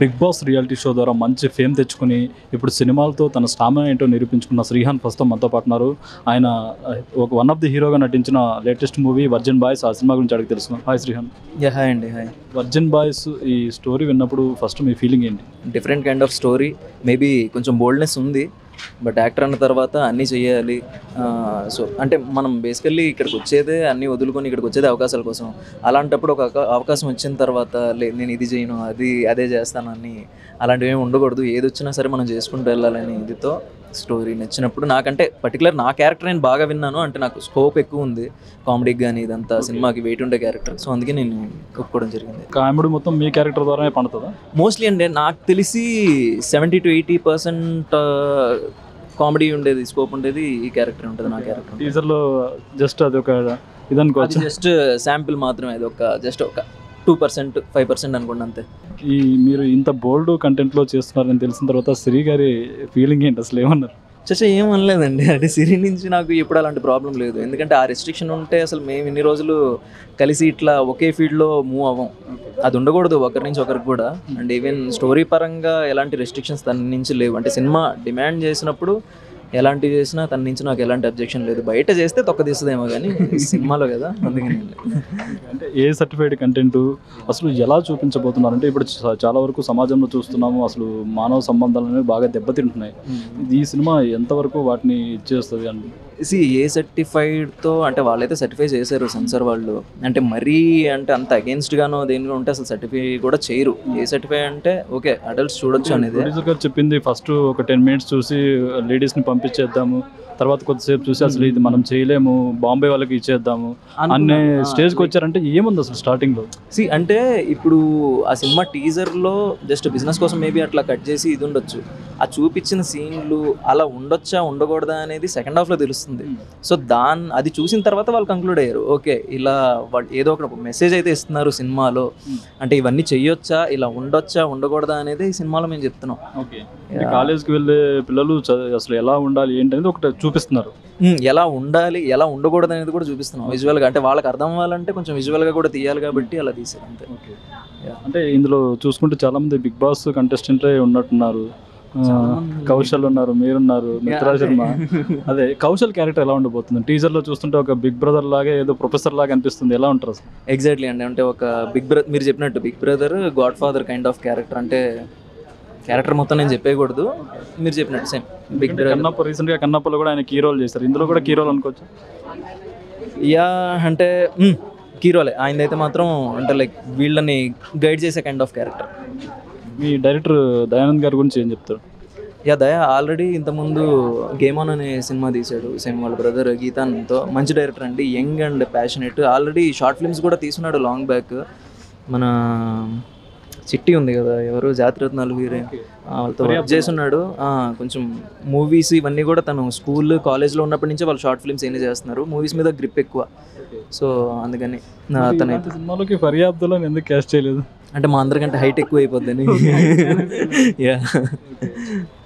Big boss reality show ద్వారా మంచి fame తెచ్చుకుని ఇప్పుడు సినిమాలతో తన స్టామినా ఏంటో నిరూపించుకున్న శ్రీహాన్ ప్రస్తుతం మనతో పాటున్నారు. ఆయన ఒక వన్ ఆఫ్ ది హీరోగా నటించిన లేటెస్ట్ మూవీ వర్జిన్ బాయ్స్. ఆ సినిమా గురించి అడిగి తెలుసు. హాయ్ శ్రీహాన్. హాయ్ అండి. హాయ్. వర్జిన్ బాయ్స్ ఈ స్టోరీ విన్నప్పుడు ఫస్ట్ మీ ఫీలింగ్ ఏంటి? Different kind of story. Maybe కొంచెం బోల్డ్నెస్ ఉంది, బట్ యాక్టర్ అన్న తర్వాత అన్నీ చేయాలి. సో అంటే మనం బేసికల్లీ ఇక్కడికి వచ్చేదే అన్నీ వదులుకొని ఇక్కడికి వచ్చేదే అవకాశాల కోసం. అలాంటప్పుడు ఒక అవకాశం వచ్చిన తర్వాత నేను ఇది చేయను అదే చేస్తానని అలాంటివి ఏమి ఉండకూడదు. ఏది వచ్చినా సరే మనం చేసుకుంటూ వెళ్ళాలని ఇదితో స్టోరీ నచ్చినప్పుడు నాకంటే పర్టికులర్ నా క్యారెక్టర్ నేను బాగా విన్నాను. అంటే నాకు స్కోప్ ఎక్కువ ఉంది కామెడీకి కానీ ఇదంతా సినిమాకి వెయిట్ ఉండే క్యారెక్టర్. సో అందుకే నేను ఒప్పుకోవడం జరిగింది. కామెడీ మొత్తం మీ క్యారెక్టర్ ద్వారానే పండుతుందా? మోస్ట్లీ అంటే నాకు తెలిసి 70 to 80% కామెడీ ఉండేది, స్కోప్ ఉండేది ఈ క్యారెక్టర్ ఉంటుంది. నా క్యారెక్టర్ టీజర్లో జస్ట్ అది ఒక ఇదనుకోవచ్చు, జస్ట్ శాంపిల్ మాత్రమే. అది జస్ట్ ఒక 2% 5% అనుకోండి అంతే. ఈ మీరు ఇంత బోల్డ్ కంటెంట్లో చేస్తున్నారని తెలిసిన తర్వాత శ్రీ గారి ఫీలింగ్ ఏంటి అసలు? ఏమన్నారు? చచ్చా ఏం అనలేదండి. అంటే సిరి నుంచి నాకు ఎప్పుడు అలాంటి ప్రాబ్లం లేదు. ఎందుకంటే ఆ రెస్ట్రిక్షన్ ఉంటే అసలు మేము ఇన్ని రోజులు కలిసి ఇట్లా ఒకే ఫీల్డ్లో మూవ్ అవ్వం. అది ఉండకూడదు ఒకరి నుంచి ఒకరికి కూడా. అండ్ ఈవెన్ స్టోరీ పరంగా ఎలాంటి రెస్ట్రిక్షన్స్ తన నుంచి లేవు. అంటే సినిమా డిమాండ్ చేసినప్పుడు ఎలాంటివి చేసినా తన నుంచి నాకు ఎలాంటి అబ్జెక్షన్ లేదు. బయట చేస్తే తొక్కదీస్తుందేమో కానీ సినిమాలో కదా, అందుకని. అంటే ఏ సర్టిఫైడ్ కంటెంట్ అసలు ఎలా చూపించబోతున్నారు అంటే ఇప్పుడు చాలా వరకు సమాజంలో చూస్తున్నాము, అసలు మానవ సంబంధాలు అనేవి బాగా దెబ్బతింటున్నాయి. ఈ సినిమా ఎంతవరకు వాటిని ఇచ్చేస్తుంది అండి? ఏ సర్టిఫైడ్తో అంటే వాళ్ళైతే సర్టిఫై చేశారు సెన్సార్ వాళ్ళు. అంటే మరీ అంటే అంత అగేన్స్ట్గానో దేనిగా ఉంటే అసలు సర్టిఫై కూడా చేయరు. ఏ సర్టిఫై అంటే ఓకే అడల్ట్స్ చూడొచ్చు అనేది. ప్రొడ్యూసర్ గారు చెప్పింది ఫస్ట్ ఒక 10 minutes చూసి లేడీస్ని పంపించేద్దాము, తర్వాత కొద్దిసేపు చూసి అసలు ఇది మనం చేయలేము, బాంబే వాళ్ళకి ఇచ్చేద్దాము అనే స్టేజ్కి వచ్చారంటే ఏముంది అసలు స్టార్టింగ్లో? అంటే ఇప్పుడు ఆ సినిమా టీజర్లో జస్ట్ బిజినెస్ కోసం మేబీ అట్లా కట్ చేసి ఇది ఉండొచ్చు. ఆ చూపించిన సీన్లు అలా ఉండొచ్చా ఉండకూడదా అనేది సెకండ్ హాఫ్లో తెలుస్తుంది. సో అది చూసిన తర్వాత వాళ్ళు కంక్లూడ్ అయ్యారు, ఓకే ఇలా వాళ్ళు ఏదో ఒక మెసేజ్ అయితే ఇస్తున్నారు సినిమాలో. అంటే ఇవన్నీ చెయ్యొచ్చా, ఇలా ఉండొచ్చా ఉండకూడదా అనేది ఈ సినిమాలో మేము చెప్తున్నాం. ఓకే, కాలేజ్కి వెళ్ళే పిల్లలు అసలు ఎలా ఉండాలి ఏంటి అనేది ఒకటి చూపిస్తున్నారు. ఎలా ఉండాలి ఎలా ఉండకూడదు అనేది కూడా చూపిస్తున్నాం విజువల్గా. అంటే వాళ్ళకి అర్థం అవ్వాలంటే కొంచెం విజువల్గా కూడా తీయాలి కాబట్టి అలా తీసారు అంతే. అంటే ఇందులో చూసుకుంటే చాలా మంది బిగ్ బాస్ కంటెస్టెంట్లే ఉన్నట్టున్నారు. కౌశల్ ఉన్నారు, మీరున్నారు, మిత్రా శర్మ. అదే కౌశల్ క్యారెక్టర్ ఎలా ఉండబోతుంది? టీజర్లో చూస్తుంటే ఒక బిగ్ బ్రదర్ లాగా ఏదో ప్రొఫెసర్ లాగా అనిపిస్తుంది. ఎలా ఉంటారు అసలు? ఎగ్జాక్ట్లీ అండి. అంటే ఒక బిగ్ బ్రదర్, మీరు చెప్పినట్టు big brother godfather kind of character. అంటే క్యారెక్టర్ మొత్తం నేను చెప్పేయకూడదు, మీరు చెప్పినట్టు సేమ్ బిగ్ బ్రదర్. కన్నప్ప రీసెంట్గా కన్నప్పలో కూడా ఆయన కీ రోల్ చేశారు, ఇందులో కూడా కీ రోల్ అనుకోవచ్చు. అంటే కీ రోలే ఆయనదైతే మాత్రం. అంటే లైక్ వీళ్ళని గైడ్ చేసే kind of character. Me director Dayanand గారి గురించి ఏం చెప్తారు? దయా ఆల్రెడీ ఇంతకుముందు గేమ్ ఆన్ అనే సినిమా తీశాడు, సేమ్ వాళ్ళ బ్రదర్ గీతాన్తో. మంచి డైరెక్టర్ అండి, young and passionate. Already short films కూడా తీసుకున్నాడు లాంగ్ బ్యాక్. మన చిట్టి ఉంది కదా, ఎవరు జాతిరత్నాలు హీరో, వాళ్ళతో వర్క్ చేస్తున్నాడు. కొంచెం మూవీస్ ఇవన్నీ కూడా తను స్కూల్ కాలేజ్లో ఉన్నప్పటి నుంచే వాళ్ళు షార్ట్ ఫిల్మ్స్ ఏం చేస్తున్నారు. మూవీస్ మీద గ్రిప్ ఎక్కువ. సో అందుకని తనైతే సినిమాలోకి ఫర్యాబ్దులో ఎందుకు క్యాస్ట్ చేయలేదు? అంటే మా అందరికంటే హైట్ ఎక్కువ అయిపోద్దని.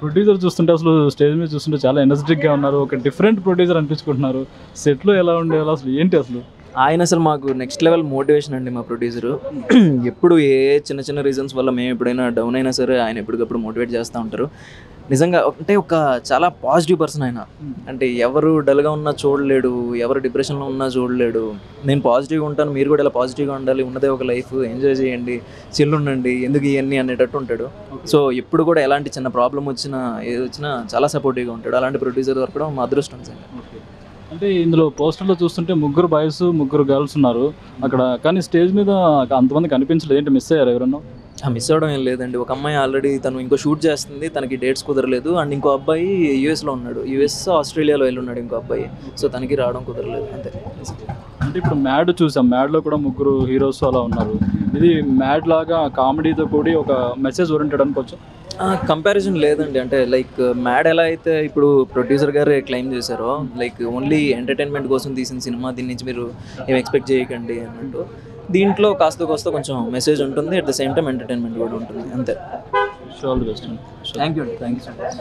ప్రొడ్యూసర్ చూస్తుంటే అసలు స్టేజ్ మీద చూస్తుంటే చాలా ఎనర్జెటిక్గా ఉన్నారు, ఒక డిఫరెంట్ ప్రొడ్యూసర్ అనిపించుకుంటున్నారు. సెట్లో ఎలా ఉండేవాళ్ళు అసలు ఏంటి అసలు? ఆయన అసలు మాకు నెక్స్ట్ లెవెల్ మోటివేషన్ అండి మా ప్రొడ్యూసరు. ఎప్పుడు చిన్న చిన్న రీజన్స్ వల్ల మేము ఎప్పుడైనా డౌన్ అయినా సరే ఆయన ఎప్పటికప్పుడు మోటివేట్ చేస్తూ ఉంటారు. నిజంగా అంటే ఒక చాలా పాజిటివ్ పర్సన్ ఆయన. అంటే ఎవరు డల్గా ఉన్నా చూడలేడు, ఎవరు డిప్రెషన్లో ఉన్నా చూడలేడు. నేను పాజిటివ్గా ఉంటాను, మీరు కూడా ఇలా పాజిటివ్గా ఉండాలి, ఉన్నదే ఒక లైఫ్, ఎంజాయ్ చేయండి, చిల్ ఉండండి, ఎందుకు ఇవన్నీ అనేటట్టు ఉంటాడు. సో ఎప్పుడు కూడా ఎలాంటి చిన్న ప్రాబ్లం వచ్చినా ఏది వచ్చినా చాలా సపోర్టివ్గా ఉంటాడు. అలాంటి ప్రొడ్యూసర్ దొరకడం మా అదృష్టం సార్. అంటే ఇందులో పోస్టర్లో చూస్తుంటే 3 బాయ్స్ 3 గర్ల్స్ ఉన్నారు అక్కడ, కానీ స్టేజ్ మీద అంతమంది కనిపించలేదు. ఏంటి మిస్ అయ్యారు ఎవరన్నా? మిస్ అవ్వడం ఏం లేదండి. ఒక అమ్మాయి ఆల్రెడీ తను ఇంకో షూట్ చేస్తుంది, తనకి డేట్స్ కుదరలేదు. అండ్ ఇంకో అబ్బాయి యూఎస్లో ఉన్నాడు, ఆస్ట్రేలియాలో వెళ్ళి ఉన్నాడు ఇంకో అబ్బాయి. సో తనకి రావడం కుదరలేదు అంతే. అంటే ఇప్పుడు మ్యాడ్ చూసాం, మ్యాడ్లో కూడా 3 హీరోస్ అలా ఉన్నారు. ఇది మ్యాడ్ లాగా కామెడీతో కూడి ఒక మెసేజ్ ఓరియంటెడ్ అనుకోవచ్చు. కంపారిజన్ లేదండి. అంటే లైక్ మ్యాడ్ ఎలా అయితే ఇప్పుడు ప్రొడ్యూసర్ గారే క్లెయిమ్ చేశారో, లైక్ ఓన్లీ ఎంటర్టైన్మెంట్ కోసం తీసిన సినిమా, దీని నుంచి మీరు ఏం ఎక్స్పెక్ట్ చేయకండి అన్నట్టు. దీంట్లో కాస్త కొంచెం మెసేజ్ ఉంటుంది, at the same time entertainment కూడా ఉంటుంది అంతే. All the best. Thank you అండి. Thank you so much.